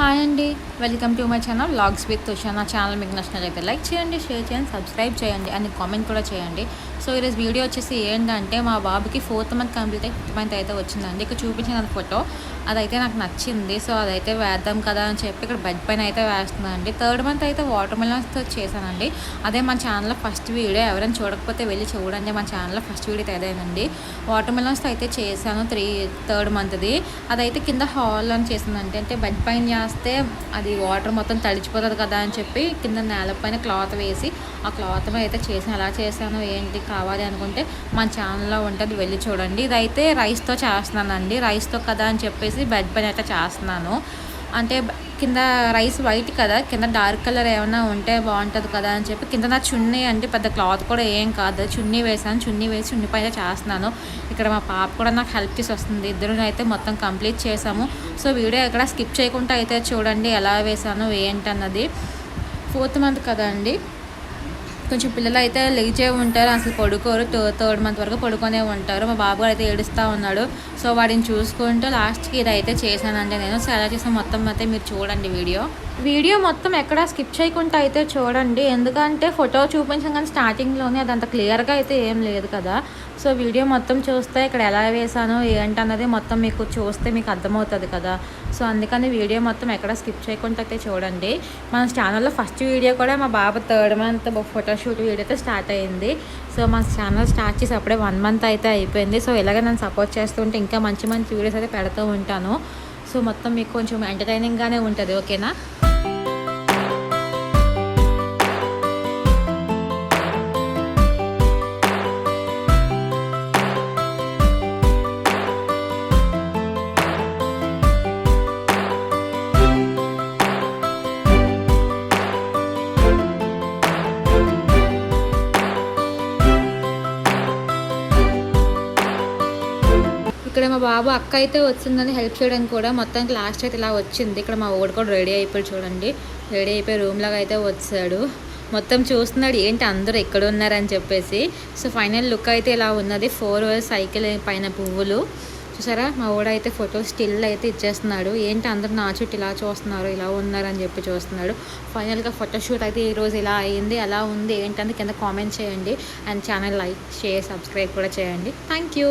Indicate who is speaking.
Speaker 1: Hi అండి, welcome to my channel vlogs with Usha. నా channel మీకు నచ్చినట్లయితే లైక్ చేయండి, షేర్ చేయండి, సబ్స్క్రైబ్ చేయండి అండ్ కామెంట్ కూడా చేయండి. సో ఈరోజు వీడియో వచ్చేసి ఏంటంటే మా బాబుకి 4th మంత్ కంప్లీట్ అయ్యి 5th మంత్ అయితే వచ్చిందండి. ఇక్కడ చూపించిన ఫోటో అదైతే నాకు నచ్చింది. సో అదైతే వేద్దాం కదా అని చెప్పి ఇక్కడ బెడ్ పైన అయితే వేస్తుందండి. 3rd మంత్ అయితే వాటర్ మెలన్స్తో చేశానండి. అదే మన ఛానల్లో ఫస్ట్ వీడియో, ఎవరైనా చూడకపోతే వెళ్ళి చూడండి. మన ఛానల్లో ఫస్ట్ వీడియో అదేనండి. వాటర్ మెలన్స్తో అయితే చేశాను 3rd మంత్ది. అదైతే కింద హాల్ అని చేసిందండి. అంటే బెడ్ పైన చేస్తే అది వాటర్ మొత్తం తడిచిపోతుంది కదా అని చెప్పి కింద నేలపైన క్లాత్ వేసి ఆ క్లాత్ మీద అయితే చేసాను. ఎలా చేశాను ఏంటి కావాలి అనుకుంటే మన ఛానల్లో ఉంటుంది, వెళ్ళి చూడండి. ఇదైతే రైస్తో చేస్తున్నానండి. రైస్తో కదా అని చెప్పేసి బెడ్ పైన అయితే చేస్తున్నాను. అంటే కింద రైస్ వైట్ కదా, కింద డార్క్ కలర్ ఏమైనా ఉంటే బాగుంటుంది కదా అని చెప్పి కింద నా చున్నీ అంటే పెద్ద క్లాత్ కూడా ఏం కాదు, చున్నీ వేసాను. చున్నీ వేసి చున్నీ పైన చేస్తున్నాను. ఇక్కడ మా పాప కూడా నాకు హెల్ప్ చేసి వస్తుంది. ఇద్దరు అయితే మొత్తం కంప్లీట్ చేసాము. సో వీడియో ఎక్కడ స్కిప్ చేయకుండా అయితే చూడండి ఎలా వేసాను ఏంటన్నది. 4th మంత్ కదా అండి, కొంచెం పిల్లలు అయితే లేచే ఉంటారు, అసలు పడుకోరు. 3rd మంత్ వరకు పడుకొనే ఉంటారు. మా బాబు అయితే ఏడుస్తూ ఉన్నాడు. సో వాడిని చూసుకుంటూ లాస్ట్కి ఇదైతే చేశానండి నేను. సో ఎలా చేసాను మొత్తం అయితే మీరు చూడండి. వీడియో మొత్తం ఎక్కడా స్కిప్ చేయకుండా అయితే చూడండి. ఎందుకంటే ఫోటో చూపించాం కానీ స్టార్టింగ్లోనే అదంత క్లియర్గా అయితే ఏం లేదు కదా. సో వీడియో మొత్తం చూస్తే ఇక్కడ ఎలా వేసాను ఏంటన్నది మొత్తం మీకు చూస్తే మీకు అర్థమవుతుంది కదా. సో అందుకని వీడియో మొత్తం ఎక్కడ స్కిప్ చేయకుండా అయితే చూడండి. మన ఛానల్లో ఫస్ట్ వీడియో కూడా మా బాబు 3rd మంత్ ఫోటోషూట్ వీడియో అయితే స్టార్ట్ అయ్యింది. సో మన ఛానల్ స్టార్ట్ చేసి అప్పుడే 1 మంత్ అయితే అయిపోయింది. సో ఇలాగే నన్ను సపోర్ట్ చేస్తుంటే ఇంకా మంచి మంచి వీడియోస్ అయితే పెడుతూ ఉంటాను. సో మొత్తం మీకు కొంచెం ఎంటర్టైనింగ్గానే ఉంటుంది, ఓకేనా. ఇక్కడ మా బాబు అక్క అయితే వచ్చిందని హెల్ప్ చేయడానికి కూడా మొత్తానికి లాస్ట్ అయితే ఇలా వచ్చింది. ఇక్కడ మా ఓడి కూడా రెడీ అయిపోయి చూడండి, రెడీ అయిపోయి రూమ్ లాగా అయితే వచ్చాడు. మొత్తం చూస్తున్నాడు ఏంటి అందరూ ఎక్కడ ఉన్నారని చెప్పేసి. సో ఫైనల్ లుక్ అయితే ఇలా ఉన్నది. 4 wheels సైకిల్ పైన పువ్వులు చూసారా. మా ఓడైతే ఫోటో స్టిల్ అయితే ఇచ్చేస్తున్నాడు. ఏంటి అందరూ నా చుట్టూ ఇలా చూస్తున్నారు, ఇలా ఉన్నారని చెప్పి చూస్తున్నాడు. ఫైనల్గా ఫోటోషూట్ అయితే ఈరోజు ఇలా అయింది. ఎలా ఉంది ఏంటంటే కింద కామెంట్ చేయండి and channel like, share, subscribe కూడా చేయండి. Thank you.